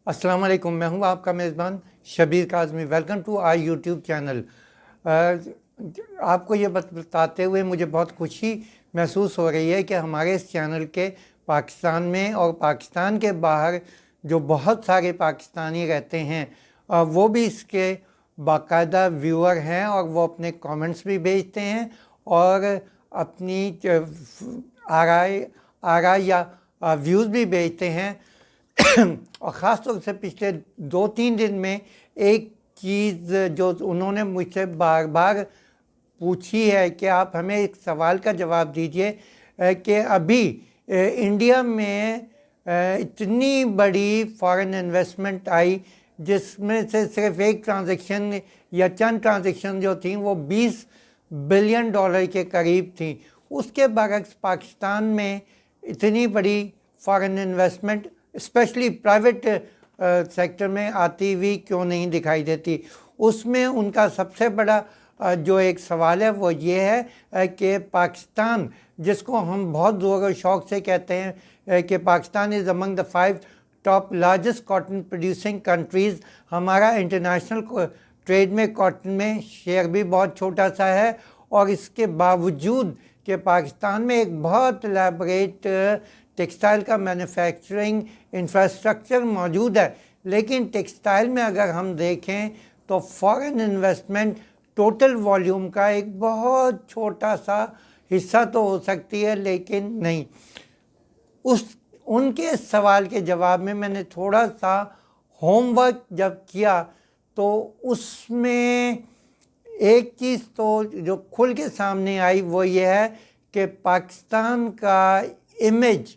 السلام علیکم، میں ہوں آپ کا میزبان Shabbir Kazmi. Welcome to I YouTube channel. آپ کو یہ بتاتے ہوئے مجھے بہت خوشی محسوس ہو رہی ہے کہ ہمارے اس چینل کے پاکستان میں اور پاکستان کے باہر جو بہت سارے پاکستانی رہتے ہیں وہ بھی اس کے باقاعدہ ویور ہیں، اور وہ اپنے کامنٹس بھی بھیجتے ہیں اور اپنی آراء یا ویوز بھی بھیجتے ہیں۔ اور خاص طور سے پچھلے 2-3 دن میں ایک چیز جو انہوں نے مجھ سے بار بار پوچھی ہے کہ آپ ہمیں ایک سوال کا جواب دیجئے کہ ابھی انڈیا میں اتنی بڑی فارن انویسٹمنٹ آئی جس میں سے صرف ایک ٹرانزیکشن یا چند ٹرانزیکشن جو تھیں وہ $20 بلین کے قریب تھیں، اس کے برعکس پاکستان میں اتنی بڑی foreign investment specially private sector میں آتی ہوئی کیوں نہیں دکھائی دیتی؟ اس میں ان کا سب سے بڑا جو ایک سوال ہے وہ یہ ہے کہ پاکستان، جس کو ہم بہت زور و شوق سے کہتے ہیں کہ پاکستان از امنگ دا 5 top largest cotton producing countries, ہمارا انٹرنیشنل ٹریڈ میں کاٹن میں شیئر بھی بہت چھوٹا سا ہے، اور اس کے باوجود کہ پاکستان میں ایک بہت الیبریٹ ٹیکسٹائل کا مینوفیکچرنگ انفراسٹرکچر موجود ہے، لیکن ٹیکسٹائل میں اگر ہم دیکھیں تو فارن انویسٹمنٹ ٹوٹل والیوم کا ایک بہت چھوٹا سا حصہ تو ہو سکتی ہے، لیکن نہیں۔ ان کے سوال کے جواب میں نے تھوڑا سا ہوم ورک جب کیا تو اس میں ایک چیز تو جو کھل کے سامنے آئی وہ یہ ہے کہ پاکستان کا امیج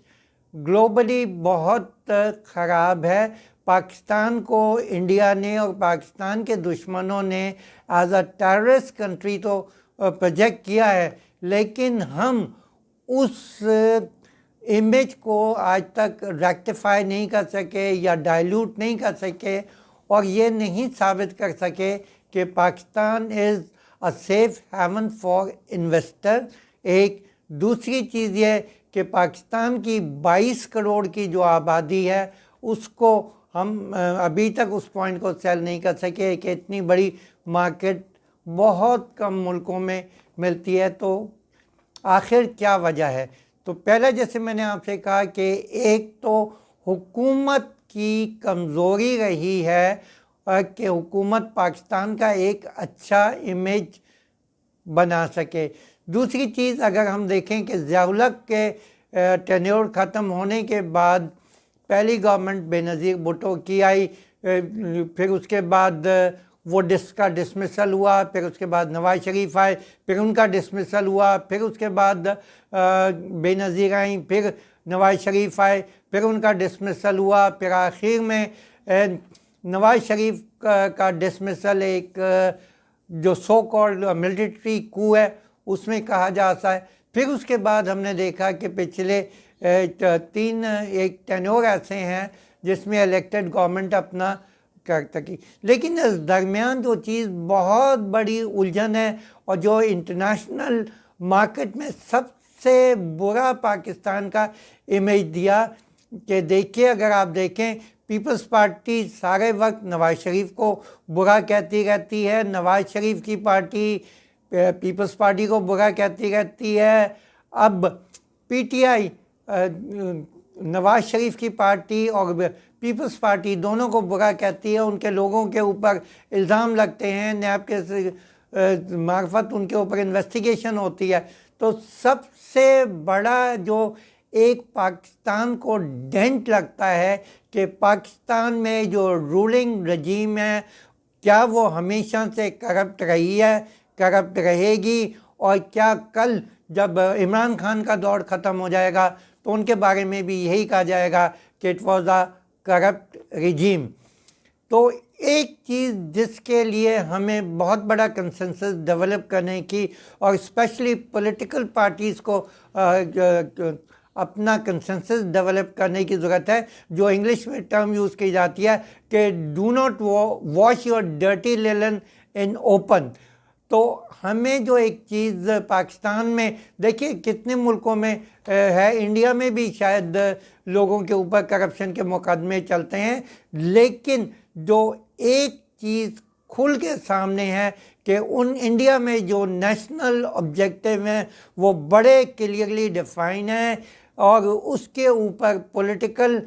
گلوبلی بہت خراب ہے۔ پاکستان کو انڈیا نے اور پاکستان کے دشمنوں نے ایز اے ٹیررسٹ کنٹری تو پروجیکٹ کیا ہے، لیکن ہم اس امیج کو آج تک ریکٹیفائی نہیں کر سکے یا ڈائلیوٹ نہیں کر سکے، اور یہ نہیں ثابت کر سکے کہ Pakistan is a safe haven for investor. ایک دوسری چیز یہ کہ پاکستان کی 22 کروڑ کی جو آبادی ہے اس کو ہم ابھی تک اس پوائنٹ کو سیل نہیں کر سکے کہ اتنی بڑی مارکیٹ بہت کم ملکوں میں ملتی ہے، تو آخر کیا وجہ ہے؟ تو پہلے جیسے میں نے آپ سے کہا کہ ایک تو حکومت کی کمزوری رہی ہے کہ حکومت پاکستان کا ایک اچھا امیج بنا سکے۔ دوسری چیز اگر ہم دیکھیں کہ ضیاء الحق کے ٹینیور ختم ہونے کے بعد پہلی گورنمنٹ بے نظیر بھٹو کی آئی، پھر اس کے بعد وہ کا ڈسمسل ہوا، پھر اس کے بعد نواز شریف آئے، پھر ان کا ڈسمسل ہوا، پھر اس کے بعد بے نظیر آئیں، پھر نواز شریف آئے، پھر ان کا ڈسمسل ہوا، پھر آخر میں نواز شریف کا ڈسمسل ایک جو سو کالڈ ملٹری کو ہے اس میں کہا جاتا ہے۔ پھر اس کے بعد ہم نے دیکھا کہ پچھلے 3 ایک ٹینور ایسے ہیں جس میں الیکٹڈ گورنمنٹ اپنا کر سکی، لیکن اس درمیان جو چیز بہت بڑی الجھن ہے اور جو انٹرنیشنل مارکیٹ میں سب سے برا پاکستان کا امیج دیا کہ دیکھیے، اگر آپ دیکھیں پیپلز پارٹی سارے وقت نواز شریف کو برا کہتی رہتی ہے، نواز شریف کی پارٹی پیپلز پارٹی کو برا کہتی رہتی ہے، اب P T I Nawaz Sharif کی پارٹی اور پیپلز پارٹی دونوں کو برا کہتی ہے، ان کے لوگوں کے اوپر الزام لگتے ہیں، نیب کے معرفت ان کے اوپر انویسٹیگیشن ہوتی ہے۔ تو سب سے بڑا جو ایک پاکستان کو ڈینٹ لگتا ہے کہ پاکستان میں جو رولنگ رجیم ہے کیا وہ ہمیشہ سے کرپٹ رہی ہے، کرپٹ رہے گی، اور کیا کل جب عمران خان کا دور ختم ہو جائے گا تو ان کے بارے میں بھی یہی کہا جائے گا کہ اٹ واز اے کرپٹ رجیم۔ تو ایک چیز جس کے لیے ہمیں بہت بڑا کنسنسس ڈیولپ کرنے کی اور اسپیشلی پولیٹیکل پارٹیز کو اپنا کنسنسس ڈیولپ کرنے کی ضرورت ہے، جو انگلش میں ٹرم یوز کی جاتی ہے کہ do not wash your dirty linen in open. تو ہمیں جو ایک چیز پاکستان میں دیکھیے کتنے ملکوں میں ہے، انڈیا میں بھی شاید لوگوں کے اوپر کرپشن کے مقدمے چلتے ہیں، لیکن جو ایک چیز کھل کے سامنے ہے کہ انڈیا میں جو نیشنل آبجیکٹیو ہیں وہ بڑے کلیئرلی ڈیفائن ہیں، اور اس کے اوپر پولیٹیکل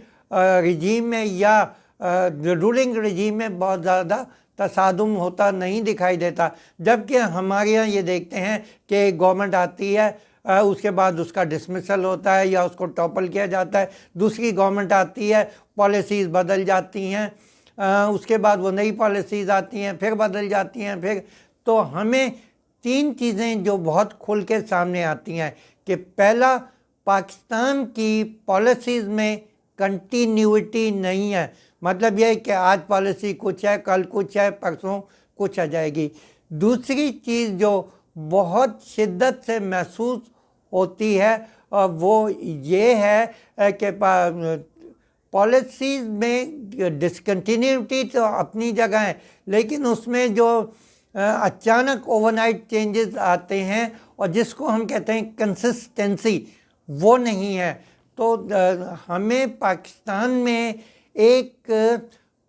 رجیم میں یا رولنگ رجیم میں بہت زیادہ تصادم ہوتا نہیں دکھائی دیتا، جبکہ ہمارے یہاں یہ دیکھتے ہیں کہ گورنمنٹ آتی ہے، اس کے بعد اس کا ڈسمسل ہوتا ہے یا اس کو ٹاپل کیا جاتا ہے، دوسری گورنمنٹ آتی ہے، پالیسیز بدل جاتی ہیں، اس کے بعد وہ نئی پالیسیز آتی ہیں، پھر بدل جاتی ہیں، پھر تو ہمیں تین چیزیں جو بہت کھل کے سامنے آتی ہیں کہ پہلا، پاکستان کی پالیسیز میں کنٹینیوٹی نہیں ہے، مطلب یہ ہے کہ آج پالیسی کچھ ہے، کل کچھ ہے، پرسوں کچھ آ جائے گی۔ دوسری چیز جو بہت شدت سے محسوس ہوتی ہے وہ یہ ہے کہ پالیسیز میں ڈسکنٹینیوٹی تو اپنی جگہ ہے، لیکن اس میں جو اچانک اوور نائٹ چینجز آتے ہیں اور جس کو ہم کہتے ہیں کنسسٹنسی، وہ نہیں ہے۔ تو ہمیں پاکستان میں ایک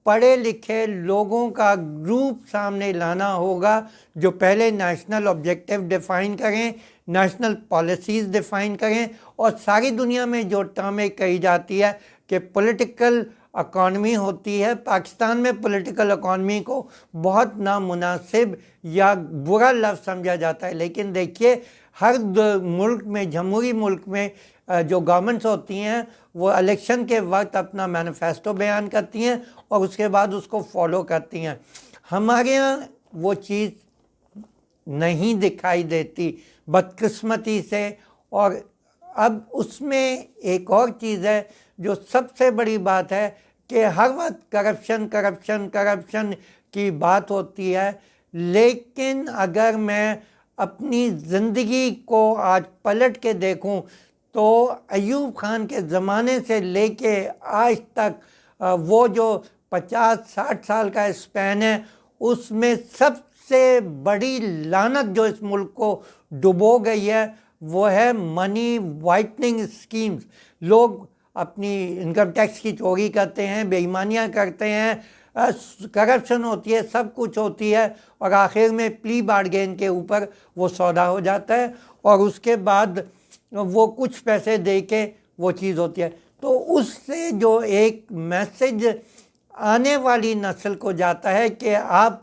پڑھے لکھے لوگوں کا گروپ سامنے لانا ہوگا جو پہلے نیشنل آبجیکٹیو ڈیفائن کریں، نیشنل پالیسیز ڈیفائن کریں، اور ساری دنیا میں جو ٹرم کہی جاتی ہے کہ پولیٹیکل اکانومی ہوتی ہے، پاکستان میں پولیٹیکل اکانومی کو بہت نامناسب یا برا لفظ سمجھا جاتا ہے، لیکن دیکھیے ہر ملک میں، جمہوری ملک میں جو گورنمنٹس ہوتی ہیں وہ الیکشن کے وقت اپنا مینیفیسٹو بیان کرتی ہیں اور اس کے بعد اس کو فالو کرتی ہیں۔ ہمارے یہاں وہ چیز نہیں دکھائی دیتی بدقسمتی سے، اور اب اس میں ایک اور چیز ہے جو سب سے بڑی بات ہے کہ ہر وقت کرپشن کرپشن کرپشن کی بات ہوتی ہے، لیکن اگر میں اپنی زندگی کو آج پلٹ کے دیکھوں تو ایوب خان کے زمانے سے لے کے آج تک وہ جو 50-60 سال کا اسپین ہے، اس میں سب سے بڑی لعنت جو اس ملک کو ڈبو گئی ہے وہ ہے منی وائٹننگ اسکیمز۔ لوگ اپنی انکم ٹیکس کی چوری کرتے ہیں، بے ایمانیاں کرتے ہیں، کرپشن ہوتی ہے، سب کچھ ہوتی ہے، اور آخر میں پلی بارگین کے اوپر وہ سودا ہو جاتا ہے، اور اس کے بعد وہ کچھ پیسے دے کے وہ چیز ہوتی ہے۔ تو اس سے جو ایک میسج آنے والی نسل کو جاتا ہے کہ آپ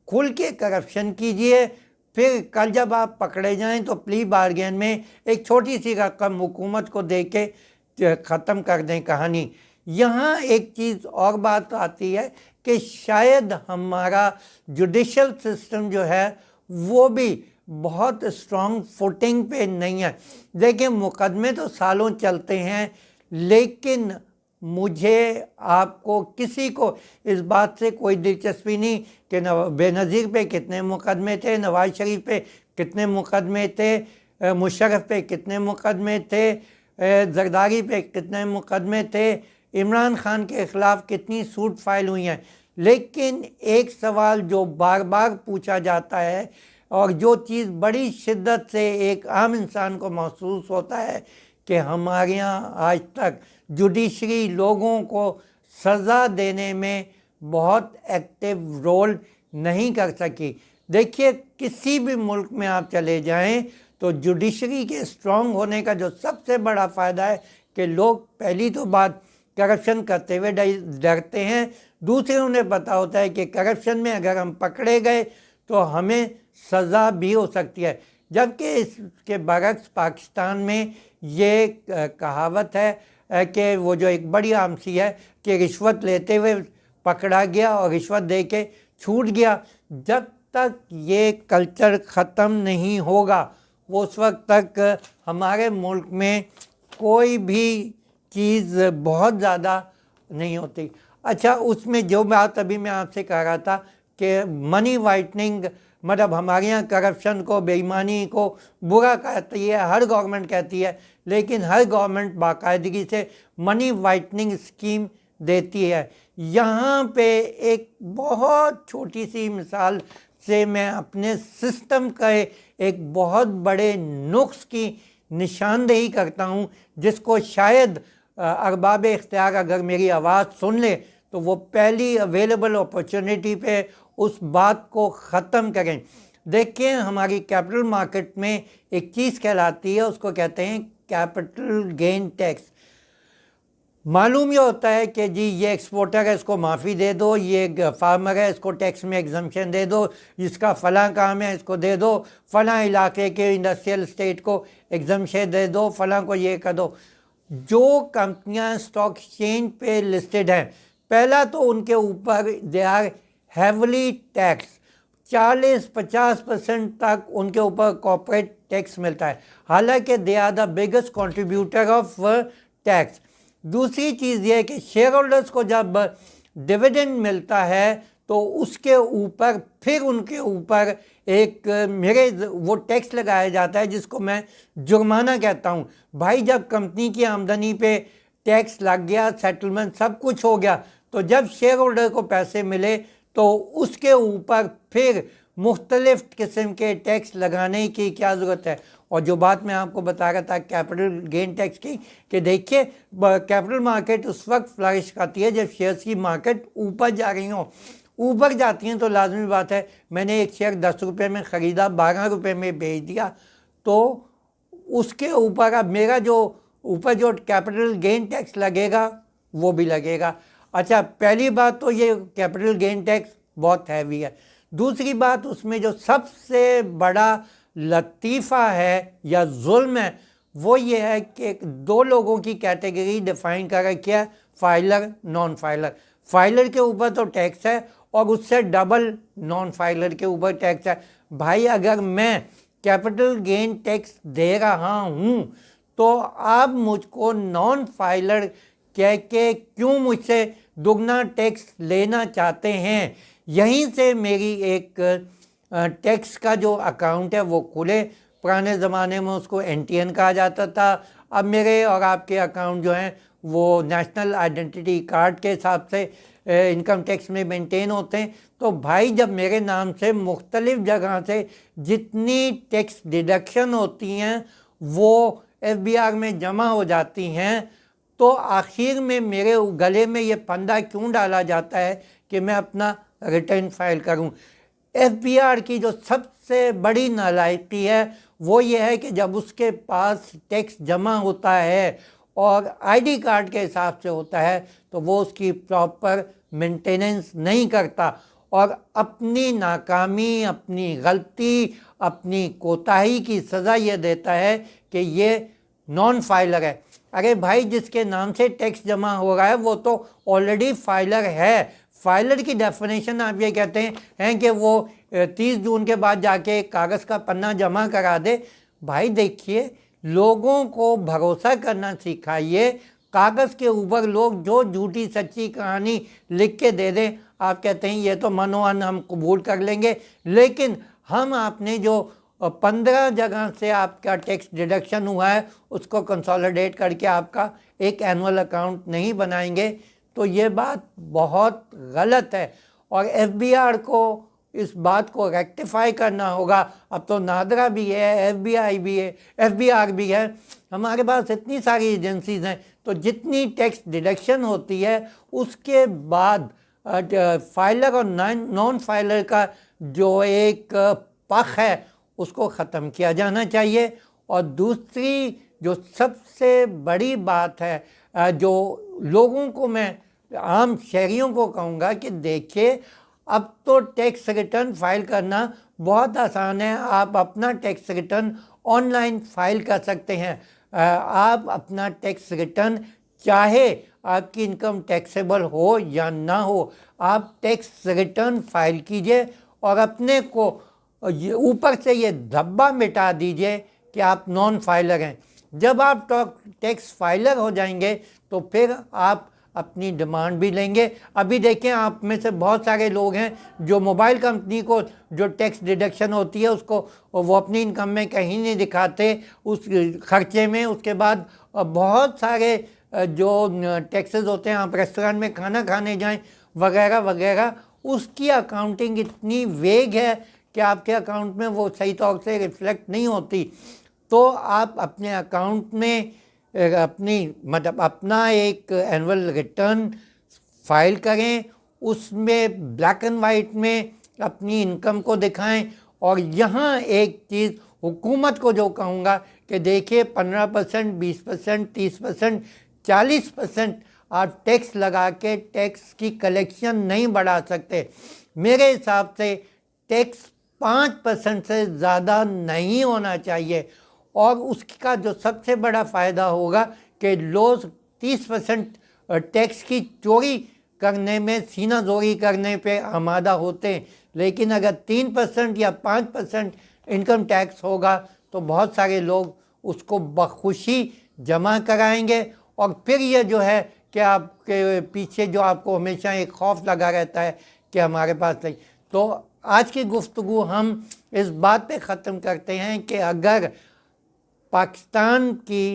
کھل کے کرپشن کیجئے، پھر کل جب آپ پکڑے جائیں تو پلی بارگین میں ایک چھوٹی سی رقم حکومت کو دے کے ختم کر دیں کہانی۔ یہاں ایک چیز اور بات آتی ہے کہ شاید ہمارا جوڈیشل سسٹم جو ہے وہ بھی بہت اسٹرانگ فوٹنگ پہ نہیں ہے۔ دیکھیں مقدمے تو سالوں چلتے ہیں، لیکن مجھے آپ کو کسی کو اس بات سے کوئی دلچسپی نہیں کہ بے نظیر پہ کتنے مقدمے تھے، نواز شریف پہ کتنے مقدمے تھے، مشرف پہ کتنے مقدمے تھے، زرداری پہ کتنے مقدمے تھے، عمران خان کے خلاف کتنی سوٹ فائل ہوئی ہیں، لیکن ایک سوال جو بار بار پوچھا جاتا ہے اور جو چیز بڑی شدت سے ایک عام انسان کو محسوس ہوتا ہے کہ ہمارے یہاں آج تک جوڈیشری لوگوں کو سزا دینے میں بہت ایکٹیو رول نہیں کر سکی۔ دیکھیے کسی بھی ملک میں آپ چلے جائیں تو جوڈیشری کے اسٹرانگ ہونے کا جو سب سے بڑا فائدہ ہے کہ لوگ پہلی تو بات کرپشن کرتے ہوئے ڈرتے ہیں، دوسرے انہیں پتہ ہوتا ہے کہ کرپشن میں اگر ہم پکڑے گئے تو ہمیں سزا بھی ہو سکتی ہے، جبکہ اس کے برعکس پاکستان میں یہ کہاوت ہے کہ وہ جو ایک بڑی عام سی ہے کہ رشوت لیتے ہوئے پکڑا گیا اور رشوت دے کے چھوٹ گیا۔ جب تک یہ کلچر ختم نہیں ہوگا وہ اس وقت تک ہمارے ملک میں کوئی بھی چیز بہت زیادہ نہیں ہوتی۔ اچھا، اس میں جو بات ابھی میں آپ سے کہہ رہا تھا کہ منی وائٹننگ، مطلب ہمارے یہاں کرپشن کو، بے ایمانی کو برا کہتی ہے، ہر گورنمنٹ کہتی ہے، لیکن ہر گورنمنٹ باقاعدگی سے منی وائٹننگ اسکیم دیتی ہے۔ یہاں پہ ایک بہت چھوٹی سی مثال سے میں اپنے سسٹم کا ایک بہت بڑے نقص کی نشاندہی کرتا ہوں، جس کو شاید ارباب اختیار اگر میری آواز سن لے تو وہ پہلی اویلیبل اپرچونٹی پہ اس بات کو ختم کریں۔ دیکھیں، ہماری کیپٹل مارکیٹ میں ایک چیز کہلاتی ہے، اس کو کہتے ہیں کیپٹل گین ٹیکس۔ معلوم یہ ہوتا ہے کہ جی یہ ایکسپورٹر ہے، اس کو معافی دے دو، یہ فارمر ہے، اس کو ٹیکس میں ایگزمپشن دے دو، اس کا فلاں کام ہے، اس کو دے دو، فلاں علاقے کے انڈسٹریل اسٹیٹ کو ایگزمپشن دے دو، فلاں کو یہ کر دو۔ جو کمپنیاں اسٹاک ایکسچینج پہ لسٹڈ ہیں، پہلا تو ان کے اوپر دے آر ہیولی ٹیکس، 40-50% تک ان کے اوپر کارپوریٹ ٹیکس ملتا ہے، حالانکہ they are the biggest contributor of tax. دوسری چیز یہ ہے کہ شیئر ہولڈرز کو جب ڈویڈنڈ ملتا ہے تو اس کے اوپر پھر ان کے اوپر ایک وہ ٹیکس لگایا جاتا ہے جس کو میں جرمانہ کہتا ہوں۔ بھائی جب کمپنی کی آمدنی پہ ٹیکس لگ گیا، سیٹلمنٹ سب کچھ ہو گیا، تو جب شیئر ہولڈر کو پیسے ملے تو اس کے اوپر پھر مختلف قسم کے ٹیکس لگانے کی کیا ضرورت ہے؟ اور جو بات میں آپ کو بتا رہا تھا کیپٹل گین ٹیکس کی، کہ دیکھیے کیپٹل مارکیٹ اس وقت فلرش کرتی ہے جب شیئرز کی مارکیٹ اوپر جا رہی ہوں۔ اوپر جاتی ہیں تو لازمی بات ہے، میں نے ایک شیئر 10 روپے میں خریدا، 12 روپے میں بیچ دیا، تو اس کے اوپر اب میرا جو اوپر جو کیپٹل گین ٹیکس لگے گا وہ بھی لگے گا۔ اچھا، پہلی بات تو یہ کیپٹل گین ٹیکس بہت ہیوی ہے۔ دوسری بات، اس میں جو سب سے بڑا لطیفہ ہے یا ظلم ہے وہ یہ ہے کہ دو لوگوں کی کیٹیگری ڈیفائن کر رکھی ہے، فائلر، نان فائلر۔ فائلر کے اوپر تو ٹیکس ہے اور اس سے ڈبل نان فائلر کے اوپر ٹیکس ہے۔ بھائی اگر میں کیپٹل گین ٹیکس دے رہا ہوں تو آپ مجھ کو نان فائلر کہہ کے کیوں مجھ سے دگنا ٹیکس لینا چاہتے ہیں؟ یہیں سے میری ایک ٹیکس کا جو اکاؤنٹ ہے وہ کھلے۔ پرانے زمانے میں اس کو NTN کہا جاتا تھا، اب میرے اور آپ کے اکاؤنٹ جو ہیں وہ نیشنل آئیڈینٹی کارڈ کے حساب سے انکم ٹیکس میں مینٹین ہوتے ہیں۔ تو بھائی جب میرے نام سے مختلف جگہ سے جتنی ٹیکس ڈیڈکشن ہوتی ہیں وہ FBR میں جمع ہو جاتی ہیں، تو آخر میں میرے گلے میں یہ پھندا کیوں ڈالا جاتا ہے کہ میں اپنا ریٹرن فائل کروں؟ FBR کی جو سب سے بڑی نالائقی ہے وہ یہ ہے کہ جب اس کے پاس ٹیکس جمع ہوتا ہے اور ID کارڈ کے حساب سے ہوتا ہے تو وہ اس کی پراپر مینٹیننس نہیں کرتا اور اپنی ناکامی، اپنی غلطی، اپنی کوتاہی کی سزا یہ دیتا ہے کہ یہ نان فائلر ہے۔ ارے بھائی، جس کے نام سے ٹیکس جمع ہو رہا ہے وہ تو آلریڈی فائلر ہے۔ فائلر کی ڈیفینیشن آپ یہ کہتے ہیں کہ وہ 30 جون کے بعد جا کے کاغذ کا پنہ جمع کرا دے۔ بھائی دیکھیے، لوگوں کو بھروسہ کرنا سکھائیے۔ کاغذ کے اوپر لوگ جو جھوٹی سچی کہانی لکھ کے دے دیں، آپ کہتے ہیں یہ تو منوان ہم قبول کر لیں گے، لیکن ہم آپ نے جو 15 جگہ سے آپ کا ٹیکس ڈیڈکشن ہوا ہے اس کو کنسالیڈیٹ کر کے آپ کا ایک اینول اکاؤنٹ نہیں بنائیں گے، تو یہ بات بہت غلط ہے۔ اور FBR کو اس بات کو ریکٹیفائی کرنا ہوگا۔ اب تو نادرا بھی ہے، FBI بھی ہے، FBR بھی ہے، ہمارے پاس اتنی ساری ایجنسیز ہیں، تو جتنی ٹیکس ڈیڈکشن ہوتی ہے اس کے بعد فائلر اور نان فائلر کا جو ایک پخ ہے اس کو ختم کیا جانا چاہیے۔ اور دوسری جو سب سے بڑی بات ہے جو لوگوں کو، میں عام شہریوں کو کہوں گا کہ دیکھیے، اب تو ٹیکس ریٹرن فائل کرنا بہت آسان ہے۔ آپ اپنا tax return online file کر سکتے ہیں۔ آپ اپنا ٹیکس ریٹرن چاہے آپ کی انکم ٹیکسیبل ہو یا نہ ہو، آپ ٹیکس ریٹرن فائل کیجئے اور اپنے کو اوپر سے یہ دھبا مٹا دیجئے کہ آپ نان فائلر ہیں۔ جب آپ ٹیکس فائلر ہو جائیں گے تو پھر آپ اپنی ڈیمانڈ بھی لیں گے۔ ابھی دیکھیں، آپ میں سے بہت سارے لوگ ہیں جو موبائل کمپنی کو جو ٹیکس ڈیڈکشن ہوتی ہے اس کو وہ اپنی انکم میں کہیں نہیں دکھاتے، اس خرچے میں۔ اس کے بعد بہت سارے جو ٹیکسز ہوتے ہیں، آپ ریسٹورینٹ میں کھانا کھانے جائیں وغیرہ وغیرہ، اس کی اکاؤنٹنگ اتنی ویگ ہے کہ آپ کے اکاؤنٹ میں وہ صحیح طور سے ریفلیکٹ نہیں ہوتی. تو آپ اپنے اکاؤنٹ میں اپنا ایک اینول ریٹرن فائل کریں, اس میں بلیک اینڈ وائٹ میں اپنی انکم کو دکھائیں. اور یہاں ایک چیز حکومت کو جو کہوں گا کہ دیکھیے 15%, 20%, 30%, 40% آپ ٹیکس لگا کے ٹیکس کی کلیکشن نہیں بڑھا سکتے. میرے حساب سے ٹیکس 5% سے زیادہ نہیں ہونا چاہیے. اور اس کا جو سب سے بڑا فائدہ ہوگا کہ لوگ 30% ٹیکس کی چوری کرنے میں, سینہ زوری کرنے پہ آمادہ ہوتے ہیں. لیکن اگر 3% یا 5% انکم ٹیکس ہوگا تو بہت سارے لوگ اس کو بخوشی جمع کرائیں گے. اور پھر یہ جو ہے کہ آپ کے پیچھے جو آپ کو ہمیشہ ایک خوف لگا رہتا ہے کہ ہمارے پاس نہیں. تو آج کی گفتگو ہم اس بات پہ ختم کرتے ہیں کہ اگر پاکستان کی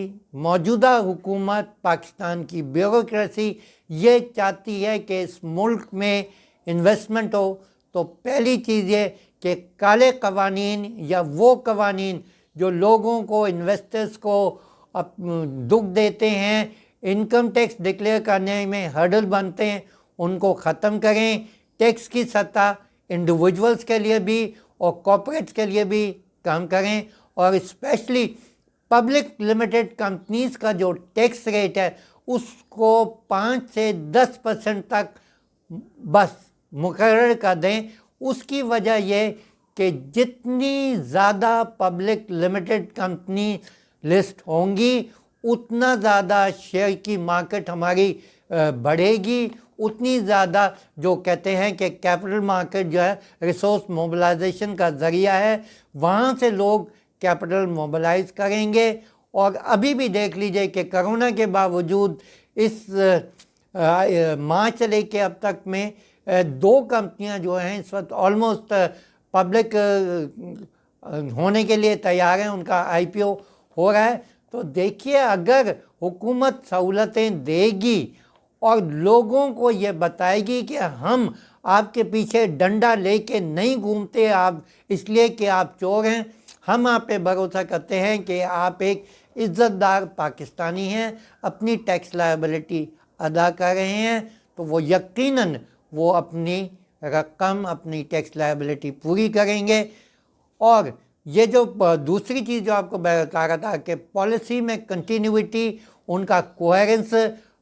موجودہ حکومت, پاکستان کی بیوروکریسی یہ چاہتی ہے کہ اس ملک میں انویسٹمنٹ ہو, تو پہلی چیز یہ کہ کالے قوانین یا وہ قوانین جو لوگوں کو, انویسٹرز کو دکھ دیتے ہیں, انکم ٹیکس ڈکلیئر کرنے میں ہرڈل بنتے ہیں, ان کو ختم کریں. ٹیکس کی سطح انڈیویجولز کے لیے بھی اور کارپوریٹس کے لیے بھی کام کریں. اور اسپیشلی پبلک لمیٹڈ کمپنیز کا جو ٹیکس ریٹ ہے اس کو 5 سے 10% تک بس مقرر کر دیں. اس کی وجہ یہ کہ جتنی زیادہ پبلک لمیٹڈ کمپنی لسٹ ہوں گی اتنا زیادہ شیئر کی مارکیٹ ہماری بڑھے گی, اتنی زیادہ جو کہتے ہیں کہ کیپٹل مارکیٹ جو ہے ریسورس موبلائزیشن کا ذریعہ ہے, وہاں سے لوگ کیپٹل موبلائز کریں گے. اور ابھی بھی دیکھ لیجئے کہ کرونا کے باوجود اس مارچ سے لے کے اب تک میں 2 کمپنیاں جو ہیں اس وقت آلموسٹ پبلک ہونے کے لیے تیار ہیں, ان کا IPO ہو رہا ہے. تو دیکھیے اگر حکومت سہولتیں دے گی اور لوگوں کو یہ بتائے گی کہ ہم آپ کے پیچھے ڈنڈا لے کے نہیں گھومتے آپ اس لیے کہ آپ چور ہیں, ہم آپ پہ بھروسہ کرتے ہیں کہ آپ ایک عزت دار پاکستانی ہیں, اپنی ٹیکس لائبلٹی ادا کر رہے ہیں, تو وہ یقیناً وہ اپنی رقم, اپنی ٹیکس لائبلٹی پوری کریں گے. اور یہ جو دوسری چیز جو آپ کو بتا رہا تھا کہ پالیسی میں کنٹینیوٹی, ان کا کوہیرنس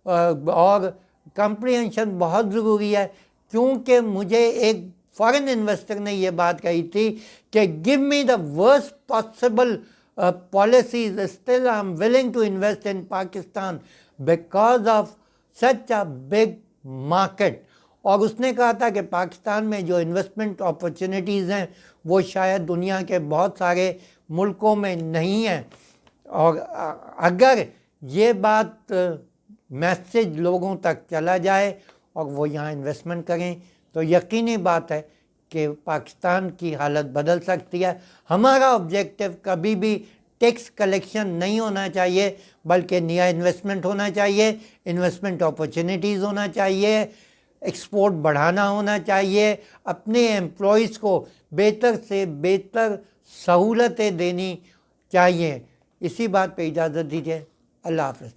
اور کمپریہنشن بہت ضروری ہے. کیونکہ مجھے ایک فارن انویسٹر نے یہ بات کہی تھی کہ give me the worst possible policies, still I'm willing to invest in Pakistan because of such a big market. اور اس نے کہا تھا کہ پاکستان میں جو انویسٹمنٹ اپرچونیٹیز ہیں وہ شاید دنیا کے بہت سارے ملکوں میں نہیں ہیں. اور اگر یہ بات میسیج لوگوں تک چلا جائے اور وہ یہاں انویسٹمنٹ کریں تو یقینی بات ہے کہ پاکستان کی حالت بدل سکتی ہے. ہمارا آبجیکٹو کبھی بھی ٹیکس کلیکشن نہیں ہونا چاہیے بلکہ نیا انویسٹمنٹ ہونا چاہیے, انویسٹمنٹ اپرچونیٹیز ہونا چاہیے, ایکسپورٹ بڑھانا ہونا چاہیے, اپنے ایمپلائیز کو بہتر سے بہتر سہولتیں دینی چاہیے. اسی بات پہ اجازت دیجیے. اللہ حافظ.